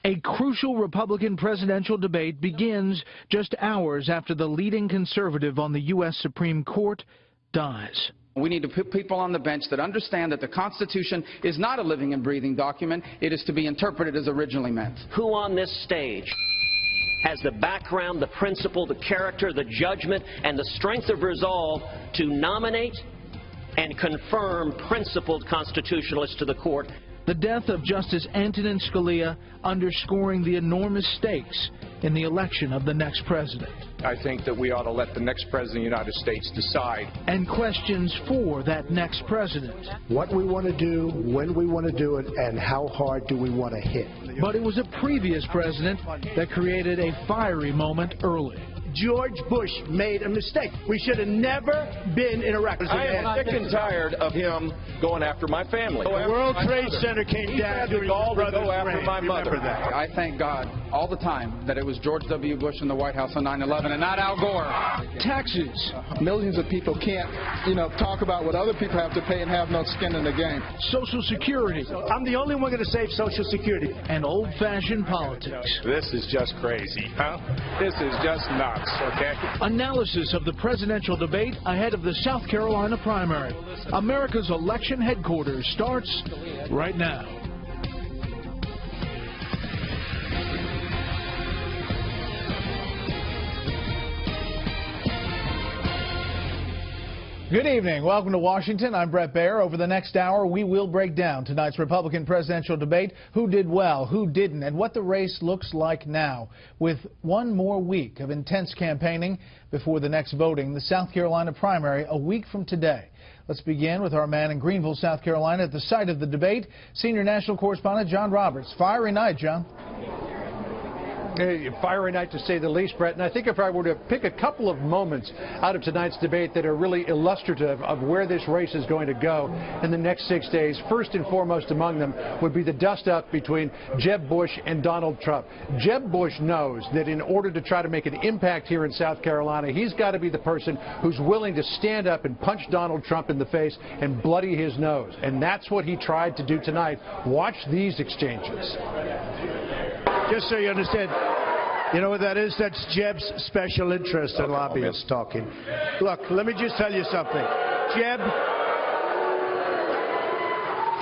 A crucial Republican presidential debate begins just hours after the leading conservative on the U.S. Supreme Court dies. We need to put people on the bench that understand that the Constitution is not a living and breathing document. It is to be interpreted as originally meant. Who on this stage has the background, the principle, the character, the judgment, and the strength of resolve to nominate and confirm principled constitutionalists to the court? The death of Justice Antonin Scalia underscoring the enormous stakes in the election of the next president. I think that we ought to let the next president of the United States decide. And questions for that next president. What we want to do, when we want to do it, and how hard do we want to hit. But it was a previous president that created a fiery moment early. George Bush made a mistake. We should have never been in Iraq. I am sick and tired of him going after my family. The World Trade Center came down during all to go after my mother. I thank God all the time that it was George W. Bush in the White House on 9/11 and not Al Gore. Taxes. Millions of people can't, talk about what other people have to pay and have no skin in the game. Social Security. I'm the only one going to save Social Security. And old-fashioned politics. This is just crazy, huh? This is just nuts. Okay. Analysis of the presidential debate ahead of the South Carolina primary. America's election headquarters starts right now. Good evening. Welcome to Washington. I'm Brett Baer. Over the next hour, we will break down tonight's Republican presidential debate, who did well, who didn't, and what the race looks like now. With one more week of intense campaigning before the next voting, the South Carolina primary, a week from today. Let's begin with our man in Greenville, South Carolina, at the site of the debate, senior national correspondent John Roberts. Fiery night, John. A fiery night, to say the least, Brett. And I think if I were to pick a couple of moments out of tonight's debate that are really illustrative of where this race is going to go in the next 6 days, first and foremost among them would be the dust-up between Jeb Bush and Donald Trump. Jeb Bush knows that in order to try to make an impact here in South Carolina, he's got to be the person who's willing to stand up and punch Donald Trump in the face and bloody his nose. And that's what he tried to do tonight. Watch these exchanges. Just so you understand, you know what that is? That's Jeb's special interest and lobbyists talking. Look, let me just tell you something.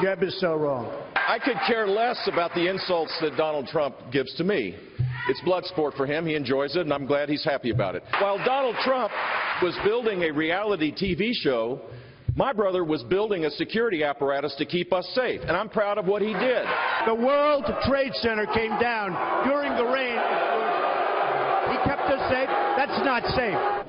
Jeb is so wrong. I could care less about the insults that Donald Trump gives to me. It's blood sport for him. He enjoys it, and I'm glad he's happy about it. While Donald Trump was building a reality TV show, my brother was building a security apparatus to keep us safe, and I'm proud of what he did. The World Trade Center came down during the rain. He kept us safe. That's not safe.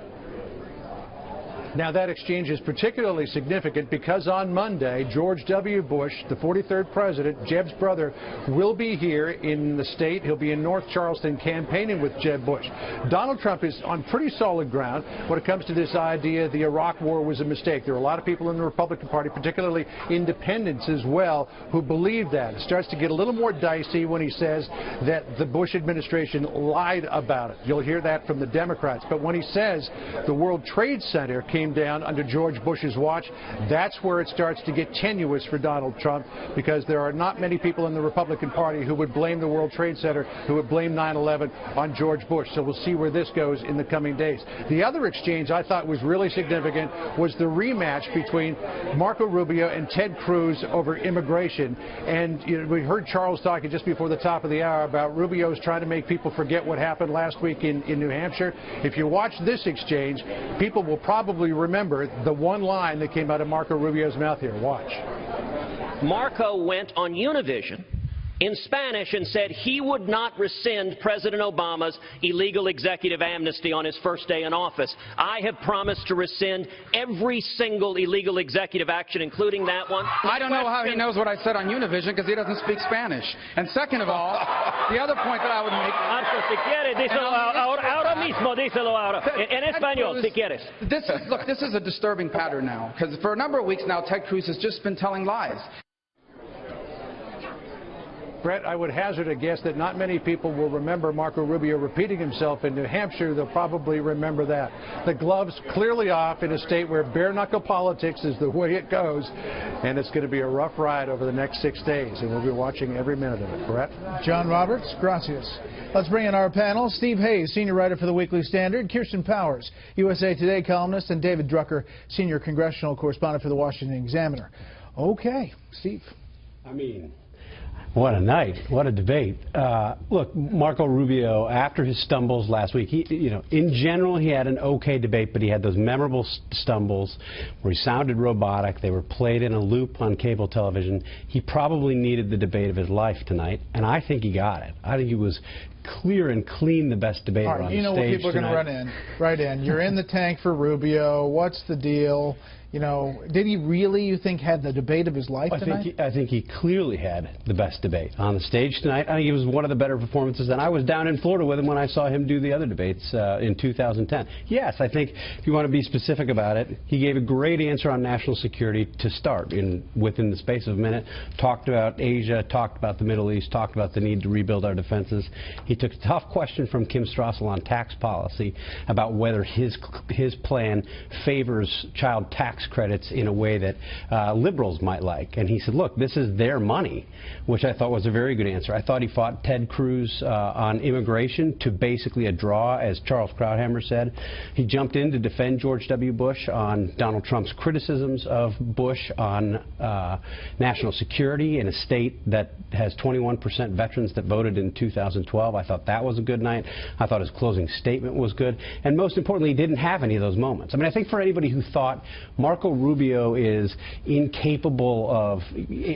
Now, that exchange is particularly significant because on Monday, George W. Bush, the 43rd president, Jeb's brother, will be here in the state. He'll be in North Charleston campaigning with Jeb Bush. Donald Trump is on pretty solid ground when it comes to this idea the Iraq war was a mistake. There are a lot of people in the Republican Party, particularly independents as well, who believe that. It starts to get a little more dicey when he says that the Bush administration lied about it. You'll hear that from the Democrats. But when he says the World Trade Center came down under George Bush's watch, that's where it starts to get tenuous for Donald Trump, because there are not many people in the Republican Party who would blame the World Trade Center, who would blame 9/11 on George Bush. So we'll see where this goes in the coming days. The other exchange I thought was really significant was the rematch between Marco Rubio and Ted Cruz over immigration. And we heard Charles talking just before the top of the hour about Rubio's trying to make people forget what happened last week in New Hampshire. If you watch this exchange, people will probably remember the one line that came out of Marco Rubio's mouth here. Watch. Marco went on Univision in Spanish and said he would not rescind President Obama's illegal executive amnesty on his first day in office. I have promised to rescind every single illegal executive action, including that one. I don't know how he knows what I said on Univision, because he doesn't speak Spanish. And second of all, the other point that I would make... Marco, si quieres, díselo ahora mismo, díselo ahora. En español, si quieres. Look, this is a disturbing pattern now, because for a number of weeks now, Ted Cruz has just been telling lies. Brett, I would hazard a guess that not many people will remember Marco Rubio repeating himself in New Hampshire. They'll probably remember that. The gloves clearly off in a state where bare-knuckle politics is the way it goes, and it's going to be a rough ride over the next 6 days, and we'll be watching every minute of it. Brett? John Roberts, gracias. Let's bring in our panel. Steve Hayes, senior writer for the Weekly Standard, Kirsten Powers, USA Today columnist, and David Drucker, senior congressional correspondent for the Washington Examiner. Okay, Steve. I mean, what a night. What a debate. Look, Marco Rubio, after his stumbles last week, in general, he had an okay debate, but he had those memorable stumbles where he sounded robotic. They were played in a loop on cable television. He probably needed the debate of his life tonight, and I think he got it. I think he was clear and clean the best debater on the stage. You know what people are going to run in, right in. You're in the tank for Rubio. What's the deal? You know, did he really, you think, had the debate of his life tonight? I think he clearly had the best debate on the stage tonight. I think it was one of the better performances, and I was down in Florida with him when I saw him do the other debates in 2010. Yes, I think if you want to be specific about it, he gave a great answer on national security to start within the space of a minute. Talked about Asia, talked about the Middle East, talked about the need to rebuild our defenses. He took a tough question from Kim Strassel on tax policy about whether his plan favors child tax credits in a way that liberals might like. And he said, look, this is their money, which I thought was a very good answer. I thought he fought Ted Cruz on immigration to basically a draw, as Charles Krauthammer said. He jumped in to defend George W. Bush on Donald Trump's criticisms of Bush on national security in a state that has 21% veterans that voted in 2012. I thought that was a good night. I thought his closing statement was good. And most importantly, he didn't have any of those moments. I mean, I think for anybody who thought Marco Rubio is incapable of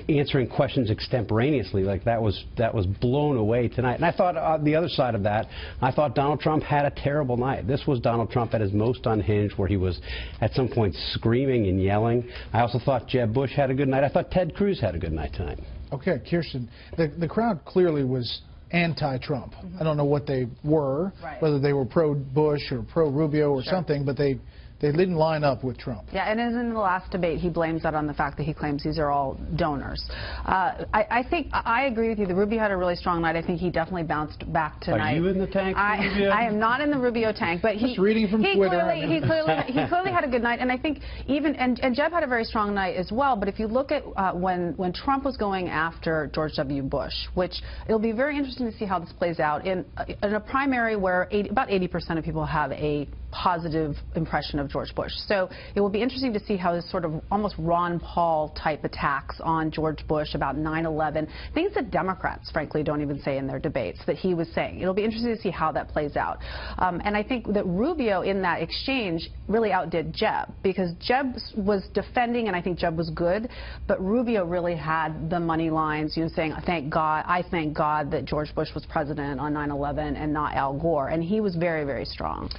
answering questions extemporaneously, like that was blown away tonight. And I thought on the other side of that, I thought Donald Trump had a terrible night. This was Donald Trump at his most unhinged, where he was at some point screaming and yelling. I also thought Jeb Bush had a good night. I thought Ted Cruz had a good night tonight. Okay, Kirsten, the crowd clearly was anti-Trump. I don't know what they were, whether they were pro-Bush or pro-Rubio or something, but they didn't line up with Trump. Yeah, and in the last debate, he blames that on the fact that he claims these are all donors. I think I agree with you. The Rubio had a really strong night. I think he definitely bounced back tonight. Are you in the tank, Rubio? I am not in the Rubio tank, but just reading from Twitter. He clearly had a good night, and I think and Jeb had a very strong night as well. But if you look at when Trump was going after George W. Bush, which it'll be very interesting to see how this plays out in a primary where about 80% of people have a positive impression of George Bush. So it will be interesting to see how this sort of almost Ron Paul type attacks on George Bush about 9/11, things that Democrats frankly don't even say in their debates that he was saying. It'll be interesting to see how that plays out. And I think that Rubio in that exchange really outdid Jeb, because Jeb was defending, and I think Jeb was good, but Rubio really had the money lines, saying, I thank God that George Bush was president on 9/11 and not Al Gore, and he was very, very strong.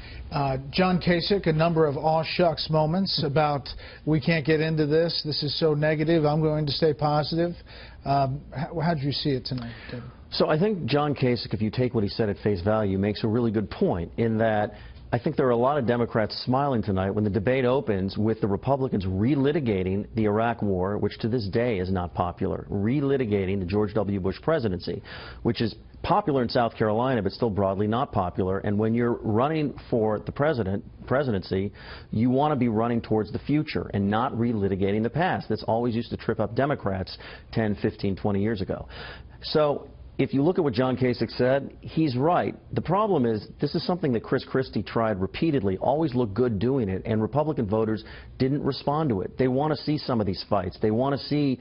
John Kasich, a number of aw shucks moments about we can't get into this. This is so negative. I'm going to stay positive. How did you see it tonight, David? So I think John Kasich, if you take what he said at face value, makes a really good point in that I think there are a lot of Democrats smiling tonight when the debate opens with the Republicans relitigating the Iraq War, which to this day is not popular, relitigating the George W. Bush presidency, which is popular in South Carolina, but still broadly not popular. And when you're running for the presidency, you want to be running towards the future and not relitigating the past. That's always used to trip up Democrats 10, 15, 20 years ago. So if you look at what John Kasich said, he's right. The problem is this is something that Chris Christie tried repeatedly, always looked good doing it, and Republican voters didn't respond to it. They want to see some of these fights. They want to see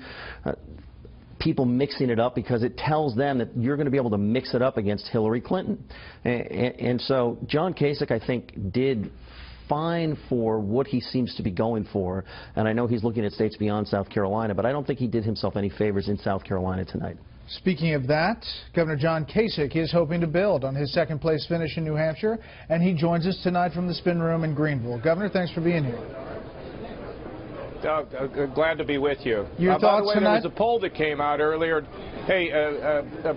people mixing it up because it tells them that you're going to be able to mix it up against Hillary Clinton. And so John Kasich, I think, did fine for what he seems to be going for. And I know he's looking at states beyond South Carolina, but I don't think he did himself any favors in South Carolina tonight. Speaking of that, Governor John Kasich is hoping to build on his second-place finish in New Hampshire, and he joins us tonight from the Spin Room in Greenville. Governor, thanks for being here. Glad to be with you. Your by thoughts the way, tonight? there was a poll that came out earlier. Hey,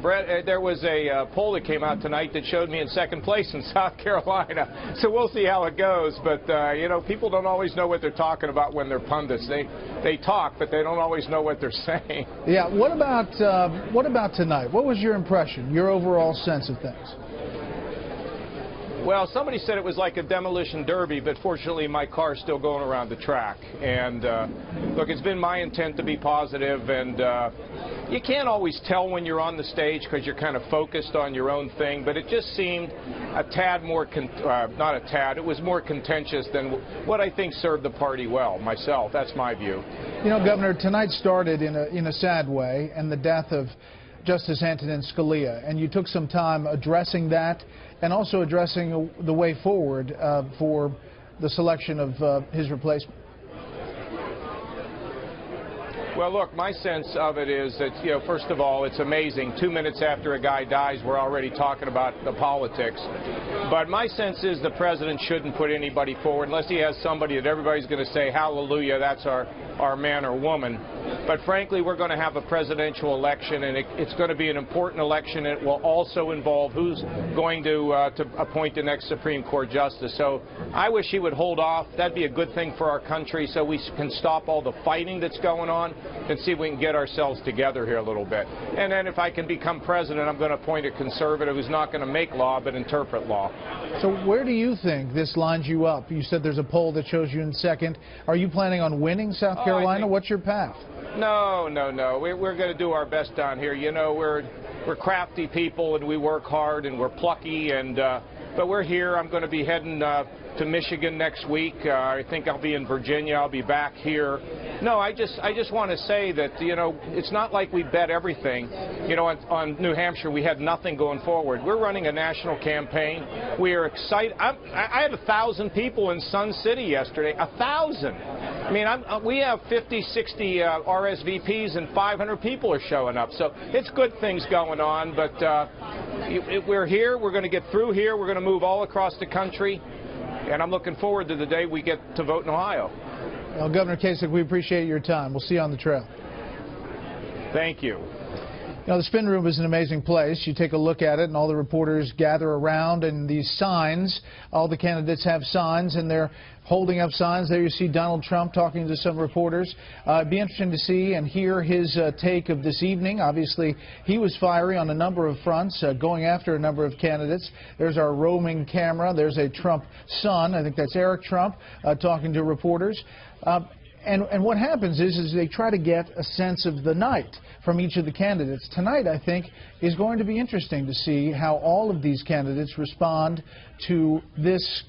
Brett, there was a poll that came out tonight that showed me in second place in South Carolina. So we'll see how it goes. But, you know, people don't always know what they're talking about when they're pundits. They talk, but they don't always know what they're saying. Yeah, what about tonight? What was your impression, your overall sense of things? Well, somebody said it was like a demolition derby, but fortunately my car's still going around the track. And, look, it's been my intent to be positive, and you can't always tell when you're on the stage because you're kind of focused on your own thing, but it just seemed a tad more, not a tad, it was more contentious than what I think served the party well, myself. That's my view. You know, Governor, tonight started in a sad way, and the death of Justice Antonin Scalia, and you took some time addressing that and also addressing the way forward for the selection of his replacement. Well, look, my sense of it is that, you know, first of all, it's amazing. 2 minutes after a guy dies, we're already talking about the politics. But my sense is the president shouldn't put anybody forward unless he has somebody that everybody's going to say, hallelujah, that's our man or woman. But frankly, we're going to have a presidential election, and it's going to be an important election. It will also involve who's going to appoint the next Supreme Court justice. So I wish he would hold off. That'd be a good thing for our country so we can stop all the fighting that's going on and see if we can get ourselves together here a little bit. And then if I can become president, I'm going to appoint a conservative who's not going to make law but interpret law. So where do you think this lines you up? You said there's a poll that shows you in second. Are you planning on winning South Carolina? What's your path? No. We're going to do our best down here. You know, we're crafty people, and we work hard, and we're plucky, and but we're here. I'm going to be heading to Michigan next week. I think I'll be in Virginia. I'll be back here. No, I just want to say that, you know, it's not like we bet everything. You know, on New Hampshire, we had nothing going forward. We're running a national campaign. We are excited. I had 1,000 people in Sun City yesterday. 1,000. I mean, we have 50, 60 RSVPs, and 500 people are showing up. So it's good things going on. But we're here. We're going to get through here. We're going to move all across the country. And I'm looking forward to the day we get to vote in Ohio. Well, Governor Kasich, we appreciate your time. We'll see you on the trail. Thank you. You know, the spin room is an amazing place. You take a look at it, and all the reporters gather around, and these signs, all the candidates have signs, and they're holding up signs. There you see Donald Trump talking to some reporters. It'd be interesting to see and hear his take of this evening. Obviously, he was fiery on a number of fronts, going after a number of candidates. There's our roaming camera. There's a Trump son. I think that's Eric Trump talking to reporters. And what happens is they try to get a sense of the night from each of the candidates. Tonight, I think, is going to be interesting to see how all of these candidates respond to this,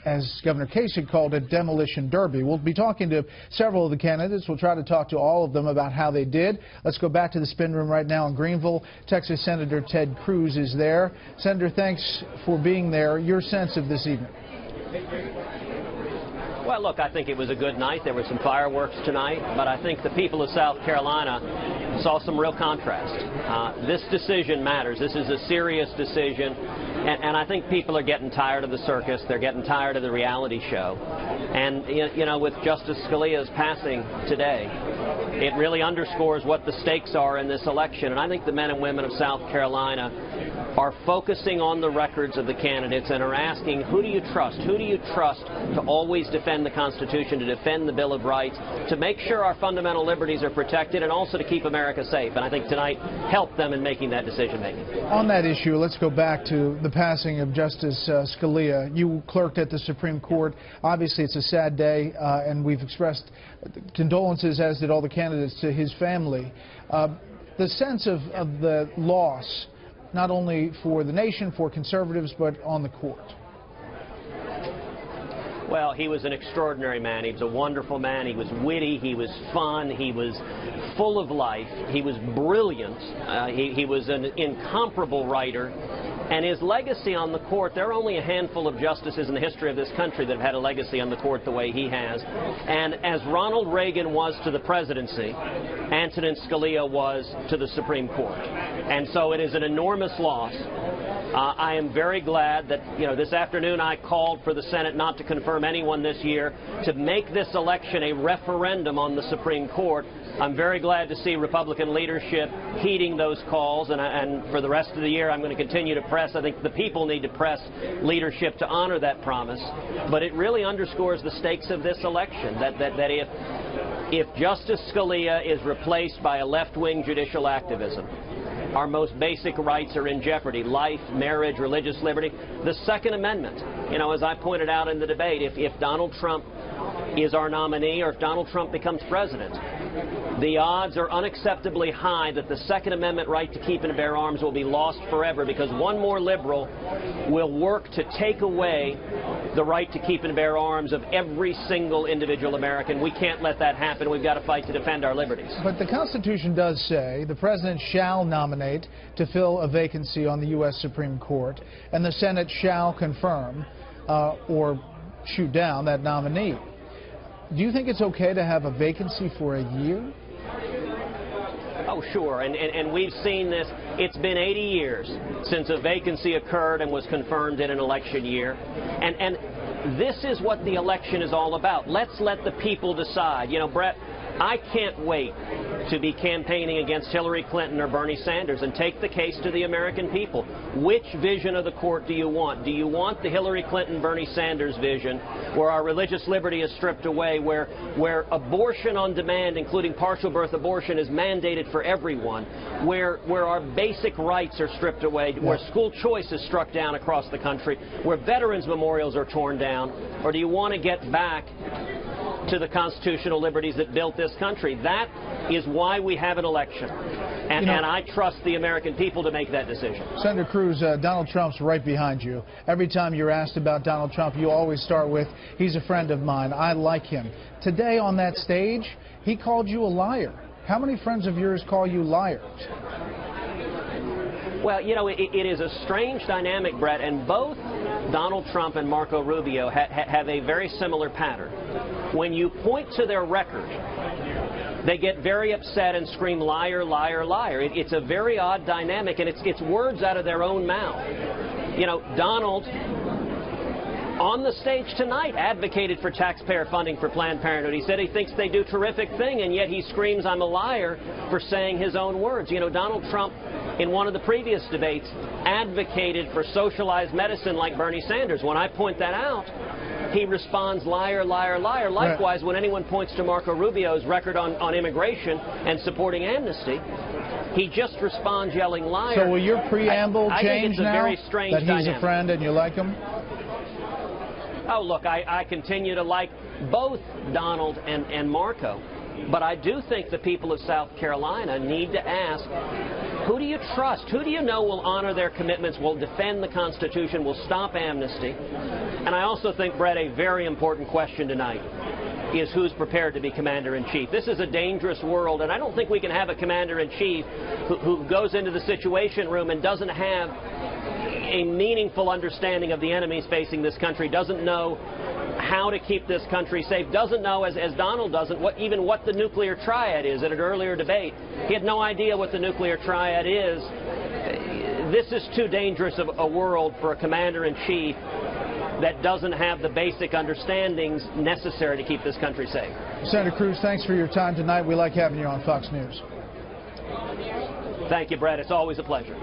as Governor Kasich called it, demolition derby. We'll be talking to several of the candidates. We'll try to talk to all of them about how they did. Let's go back to the spin room right now in Greenville. Texas Senator Ted Cruz is there. Senator, thanks for being there. Your sense of this evening? Well, look, I think it was a good night. There were some fireworks tonight, but I think the people of South Carolina saw some real contrast. This decision matters. This is a serious decision, and I think people are getting tired of the circus. They're getting tired of the reality show. And, you know, with Justice Scalia's passing today, it really underscores what the stakes are in this election. And I think the men and women of South Carolina are focusing on the records of the candidates and are asking, who do you trust? Who do you trust to always defend the Constitution, to defend the Bill of Rights, to make sure our fundamental liberties are protected, and also to keep America safe? And I think tonight helped them in making that decision-making. On that issue, let's go back to the passing of Justice Scalia. You clerked at the Supreme Court. Obviously, it's a sad day, and we've expressed condolences, as did all the candidates, to his family. The sense of the loss, not only for the nation, for conservatives, but on the court. Well, he was an extraordinary man. He was a wonderful man. He was witty. He was fun. He was full of life. He was brilliant. He was an incomparable writer. And his legacy on the court, there are only a handful of justices in the history of this country that have had a legacy on the court the way he has. And as Ronald Reagan was to the presidency, Antonin Scalia was to the Supreme Court. And so it is an enormous loss. I am very glad that, this afternoon I called for the Senate not to confirm anyone this year, to make this election a referendum on the Supreme Court. I'm very glad to see Republican leadership heeding those calls, and for the rest of the year I'm going to continue to press. I think the people need to press leadership to honor that promise. But it really underscores the stakes of this election, that if Justice Scalia is replaced by a left-wing judicial activism, our most basic rights are in jeopardy: life, marriage, religious liberty. The Second Amendment, as I pointed out in the debate, if Donald Trump is our nominee, or if Donald Trump becomes president, the odds are unacceptably high that the Second Amendment right to keep and bear arms will be lost forever, because one more liberal will work to take away the right to keep and bear arms of every single individual American. We can't let that happen. We've got to fight to defend our liberties. But the Constitution does say the President shall nominate to fill a vacancy on the U.S. Supreme Court, and the Senate shall confirm or shoot down that nominee. Do you think it's okay to have a vacancy for a year? Oh, sure, and we've seen this. It's been 80 years since a vacancy occurred and was confirmed in an election year. And this is what the election is all about. Let's let the people decide. Brett, I can't wait to be campaigning against Hillary Clinton or Bernie Sanders and take the case to the American people. Which vision of the court do you want? Do you want the Hillary Clinton, Bernie Sanders vision, where our religious liberty is stripped away, where abortion on demand, including partial birth abortion, is mandated for everyone, where our basic rights are stripped away, where school choice is struck down across the country, where veterans' memorials are torn down? Or do you want to get back to the constitutional liberties that built this country? That is why we have an election. And I trust the American people to make that decision. Senator Cruz, Donald Trump's right behind you. Every time you're asked about Donald Trump, you always start with, he's a friend of mine, I like him. Today on that stage, he called you a liar. How many friends of yours call you liars? Well, it is a strange dynamic, Brett, and both Donald Trump and Marco Rubio have a very similar pattern. When you point to their record, they get very upset and scream, liar, liar, liar. It's a very odd dynamic, and it's words out of their own mouth. Donald, on the stage tonight, advocated for taxpayer funding for Planned Parenthood. He said he thinks they do a terrific thing, and yet he screams, I'm a liar, for saying his own words. Donald Trump, in one of the previous debates, advocated for socialized medicine like Bernie Sanders. When I point that out, he responds, liar, liar, liar. Likewise, when anyone points to Marco Rubio's record on immigration and supporting amnesty, he just responds yelling liar. So will your preamble change now very strange that he's dynamic. A friend and you like him? Oh, look, I continue to like both Donald and Marco. But I do think the people of South Carolina need to ask, who do you trust? Who do you know will honor their commitments, will defend the Constitution, will stop amnesty? And I also think, Brett, a very important question tonight is who's prepared to be commander-in-chief. This is a dangerous world, and I don't think we can have a commander-in-chief who goes into the Situation Room and doesn't have a meaningful understanding of the enemies facing this country, doesn't know how to keep this country safe, doesn't know, as Donald doesn't, even what the nuclear triad is. At an earlier debate, he had no idea what the nuclear triad is. This is too dangerous of a world for a commander-in-chief that doesn't have the basic understandings necessary to keep this country safe. Senator Cruz, thanks for your time tonight. We like having you on Fox News. Thank you, Brett. It's always a pleasure.